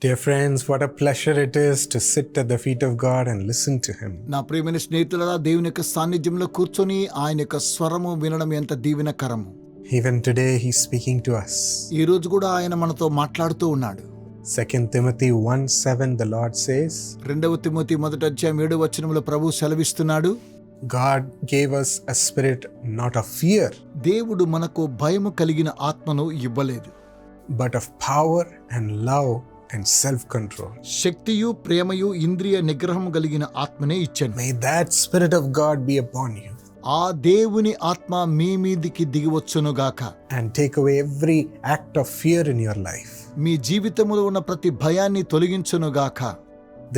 Dear friends, what a pleasure it is to sit at the feet of God and listen to Him. నా ప్రియమైన స్నేహితులారా, దేవుని యొక్క సాన్నిధ్యంలో కూర్చొని ఆయన యొక్క స్వరము వినడం ఎంత దీవెనకరము. Even today He's speaking to us. ఈ రోజు కూడా ఆయన మనతో మాట్లాడుతూ ఉన్నాడు. 2 Timothy 1:7 the Lord says, 2 Timothy 1:7 ప్రభు సెలవిస్తున్నాడు, God gave us a spirit not of fear, దేవుడు మనకు భయము కలిగిన ఆత్మను ఇవ్వలేదు, but of power and love and self-control. శక్తియు ప్రేమయు ఇంద్రియ నిగ్రహం కలిగిన ఆత్మనే ఇచ్చాను. May that spirit of God be upon you ఆ దేవుని ఆత్మ మీ మీదికి దిగివచ్చునుగాక and take away every act of fear in your life. మీ జీవితంలో ఉన్న ప్రతి భయాన్ని తొలగించునుగాక.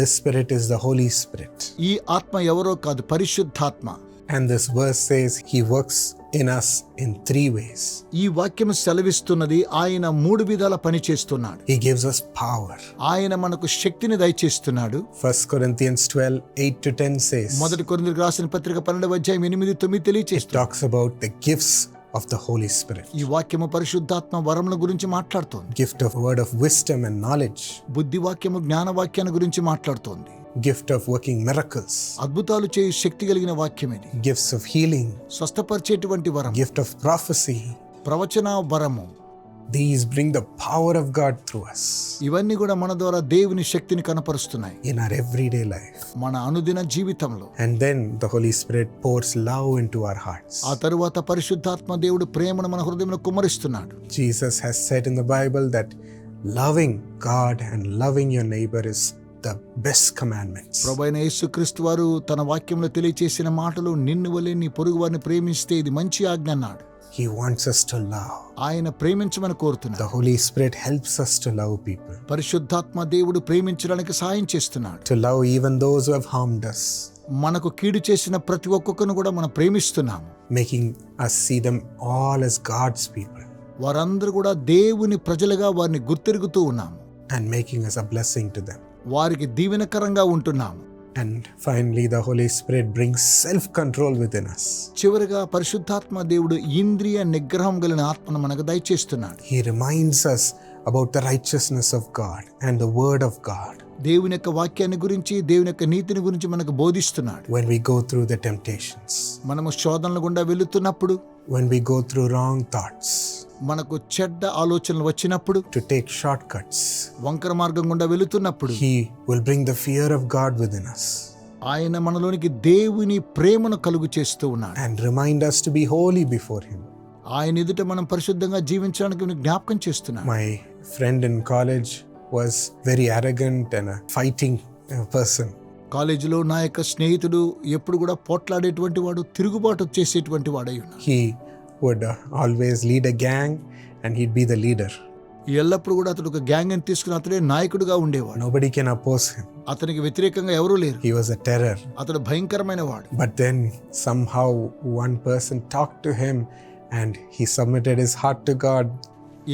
This spirit is the Holy Spirit. ఈ ఆత్మ ఎవరో కాదు, పరిశుద్ధాత్మ. And this verse says He works in us in 3 ways. ఈ వాక్యం సెలవిస్తున్నది ఆయన 3 విధాల పని చేస్తున్నాడు. He gives us power. ఆయన మనకు శక్తిని దయచేస్తున్నాడు. 1 Corinthians 12:8-10 says, 1 కొరింథీయులకు రాసిన పత్రిక 12:8-9 తెలియచేస్తుంది. talks about the gifts of the Holy Spirit. ఈ వాక్యము పరిశుద్ధాత్మ వరముల గురించి మాట్లాడుతోంది. Gift of word of wisdom and knowledge. బుద్ధి వాక్యము జ్ఞాన వాక్యాన్ని గురించి మాట్లాడుతోంది. Gift of working miracles. అద్భుతాలు చేయు శక్తి కలిగిన వాక్యం ఇది. Gifts of healing. స్వస్థపరిచేటువంటి వరం. Gift of prophecy. ప్రవచన వరము. These bring the power of God through us ఇవన్నీ కూడా మన ద్వారా దేవుని శక్తిని కనపరుస్తున్నాయి in our everyday life. మన అనుదిన జీవితంలో. And then the Holy Spirit pours love into our hearts. ఆ తరువాత పరిశుద్ధాత్మ దేవుడు ప్రేమను మన హృదయంలో కుమ్మరిస్తున్నాడు. Jesus has said in the Bible that loving God and loving your neighbor is the best commandments. ప్రభువైన యేసుక్రీస్తు వారు తన వాక్యంలో తెలియచేసిన మాటలు, నిన్ను వలె నీ పొరుగు వారిని ప్రేమిస్తే ఇది మంచి ఆజ్ఞ అన్నాడు. He wants us to love. ఆయన ప్రేమించమని కోరుతున్నాడు. The Holy Spirit helps us to love people. పరిశుద్ధాత్మ దేవుడు ప్రేమించడానికి సహాయం చేస్తున్నాడు. To love even those who have harmed us. మనకు కీడు చేసిన ప్రతి ఒక్కొక్కరిని కూడా మనం ప్రేమిస్తున్నాము. Making us see them all as God's people. వారందరూ కూడా దేవుని ప్రజలుగా వారిని గుర్తెరుగుతూ ఉన్నాము. And making us a blessing to them. వారికి దీవెనకరంగా ఉంటున్నాము. And finally the Holy Spirit brings self-control within us. చివరిగా పరిశుద్ధాత్మ దేవుడు ఇంద్రియ నిగ్రహం కలిగిన ఆత్మను మనకు దయచేస్తున్నాడు. He reminds us about the righteousness of God and the word of God. దేవుని యొక్క వాక్యాన్ని గురించి, దేవుని యొక్క నీతిని గురించి మనకు బోధిస్తున్నాడు. When we go through the temptations, మనము శోధనల గుండా వెళుతున్నప్పుడు, when we go through wrong thoughts, మనకు చెడ్డ ఆలోచనలు వచ్చినప్పుడు, to take shortcuts, వంకర మార్గం గుండా వెళుతున్నప్పుడు, He will bring the fear of God within us ఆయన మనలోనికి దేవుని ప్రేమను కలుగు చేస్తూ ఉన్నాడు. and remind us to be holy before Him. ఆయన ఎదుట మనం పరిశుద్ధంగా జీవించడానికి జ్ఞాపకం చేస్తున్నాడు. My friend in college was very arrogant and a fighting person. కాలేజీలో నా యొక్క స్నేహితుడు ఎప్పుడు కూడా పోట్లాడేటువంటి వాడు, తిరుగుబాటు చేసేటువంటి వాడై ఉన్నాడు. He would always lead a gang and he'd be the leader. ఎల్లప్పుడు కూడా అతడు ఒక గ్యాంగ్ అని తీసుకుని అతడే నాయకుడిగా ఉండేవాడు. Nobody can oppose him. అతనికి వ్యతిరేకంగా ఎవరూ లేరు. He was a terror. అతడు భయంకరమైన వాడు. But then somehow one person talked to him and he submitted his heart to God.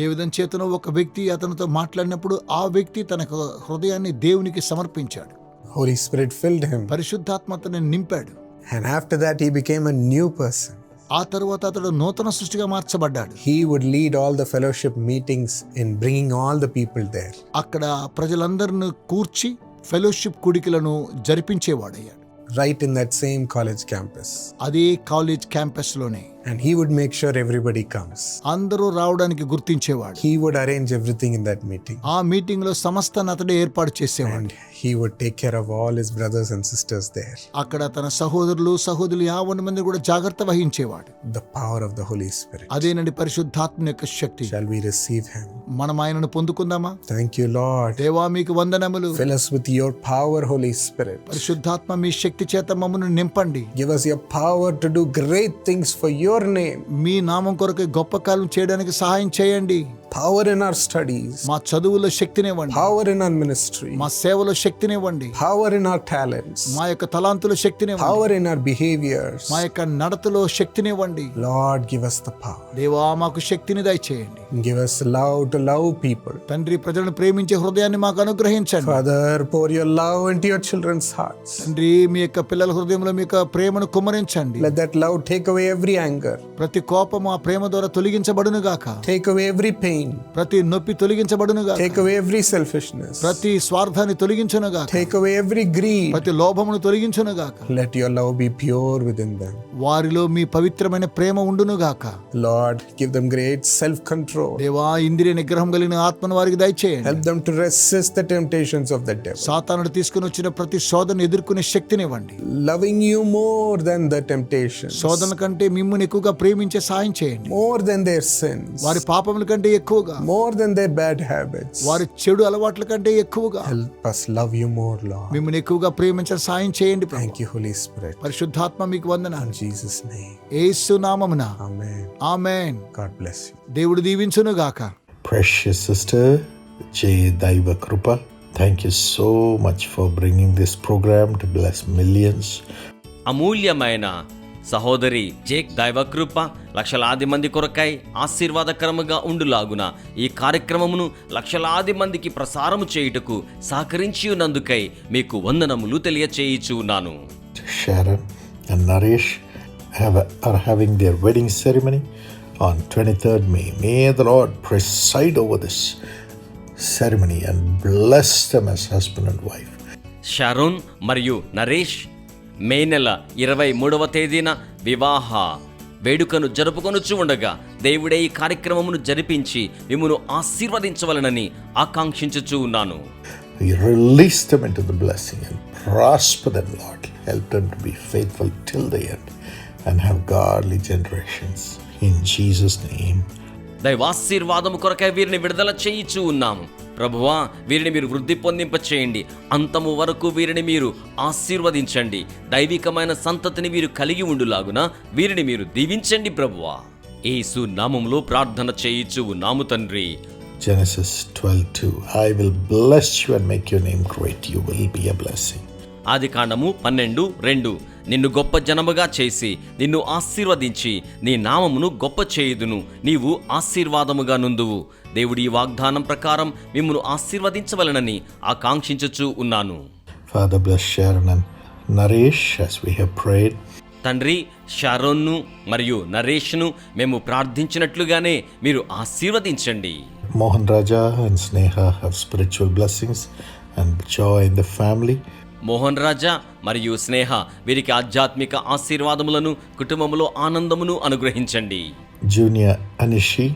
ఏ విధం చేతనో ఒక వ్యక్తి అతనితో మాట్లాడినప్పుడు ఆ వ్యక్తి తన హృదయాన్ని దేవునికి సమర్పించాడు. Holy Spirit filled him. పరిశుద్ధాత్మ అతన్ని నింపాడు. And after that he became a new person. ఆ తరువాత అతడు నూతన సృష్టిగా మార్చబడ్డాడు. He would lead all the fellowship meetings in bringing all the people there. అక్కడ ప్రజలందరిని కూర్చి ఫెలోషిప్ కూడికలను జరిపించేవాడయ్యాడు. Right in that same college campus. అదే కాలేజ్ క్యాంపస్ లోనే. And he would make sure everybody comes. అందరూ రావడానికి గుర్తించేవాడు. He would arrange everything in that meeting. ఆ మీటింగ్ లో సమస్తాన్ని అతడే ఏర్పాటు చేసేవాడు. And he would take care of all his brothers and sisters there. అక్కడ తన సహోదరులు సహోదరులు 50 మంది కూడా జాగ్రత్త వహించేవాడు. The power of the Holy Spirit. అదేనండి పరిశుద్ధాత్మ యొక్క శక్తి. Shall we receive him? మనం ఆయనను పొందుకుందామా? Thank you, Lord. దేవా మీకు వందనములు. Fill us with your power, Holy Spirit. పరిశుద్ధాత్మ మీ శక్తి చేత మమ్మల్ని నింపండి. Give us your power to do great things for your name. మీ నామం కొరకు గొప్ప కార్యం చేయడానికి సహాయం చేయండి. Power in our studies. మా చదువులో శక్తినివ్వండి. Power in our ministry. మా సేవలో శక్తినివ్వండి. Power in our talents. మా యొక్క తలాంతుల శక్తినివ్వండి. Power in our behaviors. మా యొక్క నడతలో శక్తినివ్వండి. Lord, give us the power. దేవా మాకు శక్తిని దయచేయండి. Give us love to love people. తండ్రి ప్రజలను ప్రేమించే హృదయాన్ని మాకు అనుగ్రహించండి. Father, pour your love into your children's hearts. తండ్రి మీ యొక్క పిల్లల హృదయంలో మీ యొక్క ప్రేమను కుమ్మరించండి. Let that love take away every anger. ప్రతి కోపము ఆ ప్రేమ ద్వారా తొలగించబడును గాక. Take away every pain. pain. ప్రతి నొప్పి తొలగించబడునుగా. Take away every selfishness. ప్రతి స్వార్థాన్ని తొలగించునుగా. Take away every greed. ప్రతి లోభమును తొలగించునుగా. Let your love be pure within them. వారిలో మీ పవిత్రమైన ప్రేమ ఉండునుగాక. Lord, give them great self-control. దేవా, ఇంద్రియ నిగ్రహం కలిగిన ఆత్మను వారికి దయచేయండి. Help them to resist the temptations of the devil. సాతానుడు తీసుకుని వచ్చిన ప్రతి శోధనను ఎదుర్కొనే శక్తినివ్వండి. Loving you more than the temptations. శోధన కంటే మిమ్మును ఎక్కువగా ప్రేమించే సాయం చేయండి. More than their sins. వారి పాపముల కంటే ఎక్కువగా. More than their bad habits. వారి చెడు అలవాట్ల కంటే ఎక్కువగా. Help us love you more, Lord. మిమ్మును ఎక్కువగా ప్రేమించే సాయం చేయండి ప్రభు. Thank you, Holy Spirit. పరిశుద్ధాత్మ మీకు వందనాలు. In Jesus' name. యేసు నామమున. Amen. Amen. God bless you. దేవుడు దీవించును గాక. Precious sister J. Daiva Krupa, thank you so much for bringing this program to bless millions. అమూల్యమైన సహోదరి జేక్ దైవకృప లక్షలాది మంది కొరకై ఆశీర్వాదకరముగా ఉండులాగున ఈ కార్యక్రమమును లక్షలాది మందికి ప్రసారము చేయుటకు సహకరించి ఉన్నందుకై మీకు వందనములు తెలియచేయుచు ఉన్నాను. Sharon and Naresh are having their wedding ceremony on 23rd May. May the Lord preside over this ceremony and bless them as husband and wife. Sharon మరియు నరేష్ మే నెల 23వ తేదీన వివాహ వేడుకను జరుపుకొనుచు ఉండగా దేవుడే ఈ కార్యక్రమమును జరిపించి మిమ్మును ఆశీర్వదించవలనని ఆకాంక్షించుచు ఉన్నాను. Release them into the blessing and prosper them, Lord. Help them to be faithful till the end and have godly generations. In Jesus' name. దైవాశీర్వాదము కొరకై వీరిని విడుదల చేయిచూ ఉన్నాము. ప్రభువా, వీరిని మీరు వృద్ధి పొందింప చేయండి. అంతము వరకు వీరిని మీరు ఆశీర్వదించండి. దైవికమైన సంతతిని వీరు కలిగి ఉండులాగున వీరిని మీరు దీవించండి ప్రభువా. యేసు నామములో ప్రార్థన చేయిచూ ఉన్నాము తండ్రి. Genesis 12:2. I will bless you and make your name great. You will be a blessing. ఆదికాండము 12:2. నిన్ను గొప్ప జనముగా చేసి నిన్ను ఆశీర్వదించి నీ నామమును గొప్ప చేయుదును. నీవు ఆశీర్వాదముగా నుందువు. దేవుడి వాగ్దానం ప్రకారం మిమ్మును ఆశీర్వదించవలనని ఆకాంక్షించుచు ఉన్నాను. Father, bless Sharon and Naresh as we have prayed. తండ్రి, షారోన్ను మరియు నరేష్ను మేము ప్రార్థించినట్లుగానే మీరు ఆశీర్వదించండి. Mohan Raja and Sneha have spiritual blessings and joy in the family. Mohan రాజా మరియు స్నేహ వీరికి ఆధ్యాత్మిక ఆశీర్వాదములను కుటుంబములో ఆనందమును అనుగ్రహించండి. Junior Anishi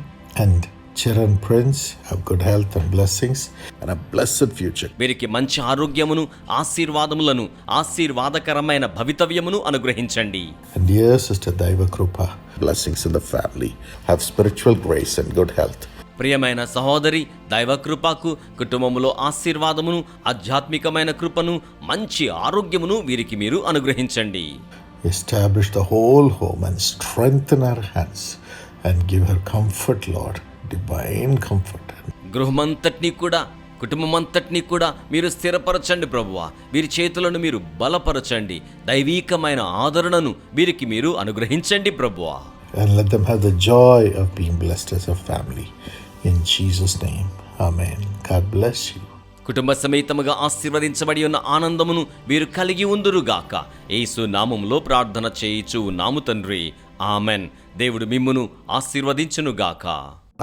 and Chiran Prince have good health and blessings and a blessed future. వీరికి మంచి ఆరోగ్యమును ఆశీర్వాదములను ఆశీర్వాదకరమైన భవితవ్యమును అనుగ్రహించండి. And dear Sister Daiva Krupa, blessings in the family. Have spiritual grace and good health. ప్రియమైన సహోదరి దైవకృపకు కుటుంబములో ఆశీర్వాదమును ఆధ్యాత్మికమైన కృపను మంచి ఆరోగ్యమును వీరికి మీరు అనుగ్రహించండి. Establish the whole home and strengthen her hands and give her comfort, Lord, divine comfort. గృహమంతటినీ కూడా కుటుంబమంతటినీ కూడా మీరు స్థిరపరచండి ప్రభువా. వీరి చేతులను మీరు బలపరచండి. దైవీకమైన ఆదరణను వీరికి మీరు అనుగ్రహించండి ప్రభువా. And let them have the joy of being blessed as a family. In Jesus' name, amen. God bless you. కుటుంబ సమేతముగా ఆశీర్వదించబడి ఉన్న ఆనందమును వీరు కలిగి ఉందురుగాక. యేసు నామములో ప్రార్థన చేయిచు ఉన్నాము తండ్రి. ఆమెన్. దేవుడు మిమ్మును ఆశీర్వదించునుగాక.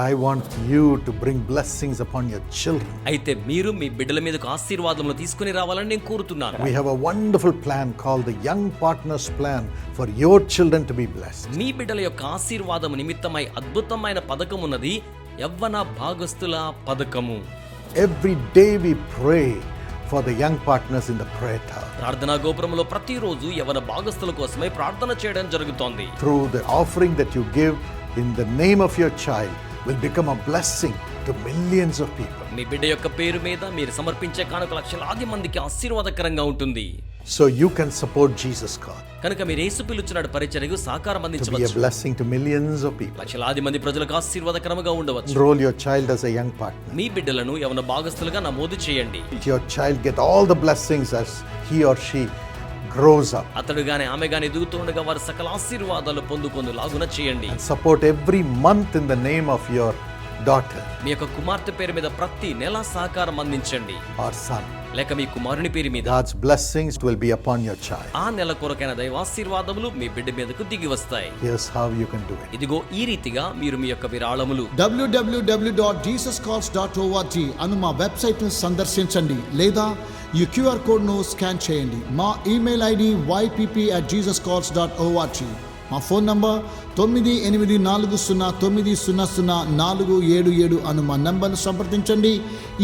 I want you to bring blessings upon your children. అయితే మీరు మీ బిడ్డల మీదకు ఆశీర్వాదములు తీసుకుని రావాలని నేను కోరుతున్నాను. We have a wonderful plan called the Young Partners Plan for your children to be blessed. మీ బిడ్డల యొక్క ఆశీర్వాదము నిమిత్తమై అద్భుతమైన పథకం ఉన్నది. యవ్వన భాగస్తుల పథకము. Every day we pray for the young partners in the prayer tower. ప్రార్థనా గోపురములో ప్రతిరోజు యవ్వన భాగస్తుల కోసమై ప్రార్థన చేయడం జరుగుతోంది. Through the offering that you give in the name of your child will become a blessing to millions of people. మీ బిడ్డ యొక్క పేరు మీద మీరు సమర్పించే కానుక లక్షలాది మందికి ఆశీర్వాదకరంగా ఉంటుంది. So you can support Jesus' cause కనుక మీరు యేసు పిలుచున్నాడు పరిచర్యకు సహకారం to be a అందించవచ్చు. blessing to millions of people. లక్షలాది మంది ప్రజలకు ఆశీర్వాదకరంగా ఉండవచ్చు. Enroll your child as a young partner. మీ బిడ్డలను యవ్వన భాగస్తులుగా నమోదు చేయండి. Let your child get all the blessings as he or she grows up. అతడు గాని ఆమె గాని ఎదుగుతుండగా వారు సకల ఆశీర్వాదాలు పొందుకొనులాగున చేయండి. Support every month in the name of your daughter మీ యొక్క కుమార్తె పేరు మీద ప్రతి నెల సహకారం అందించండి. or son. లేక మీ కుమారుని పేరు మీద God's blessings will be upon your child. ఆ నెల కొరకైన దైవాశీర్వాదములు మీ బిడ్డ మీదకు దిగి వస్తాయి. Here's how you can do it. ఇదిగో ఈ రీతిగా మీరు మీ యొక్క విరాళములు www.jesuscalls.org అను మా వెబ్సైట్ను సందర్శించండి, లేదా ఈ క్యూఆర్ కోడ్ను స్కాన్ చేయండి. మా ఈమెయిల్ ఐడి ypp@jesuscalls.org. మా ఫోన్ నంబర్ 9840900477 అను మా నంబర్ను సంప్రదించండి.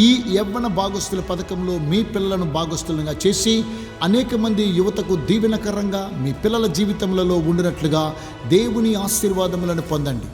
ఈ యవ్వన భాగస్తుల పథకంలో మీ పిల్లలను భాగస్తులుగా చేసి అనేక మంది యువతకు దీవెనకరంగా మీ పిల్లల జీవితములలో ఉండినట్లుగా దేవుని ఆశీర్వాదములను పొందండి.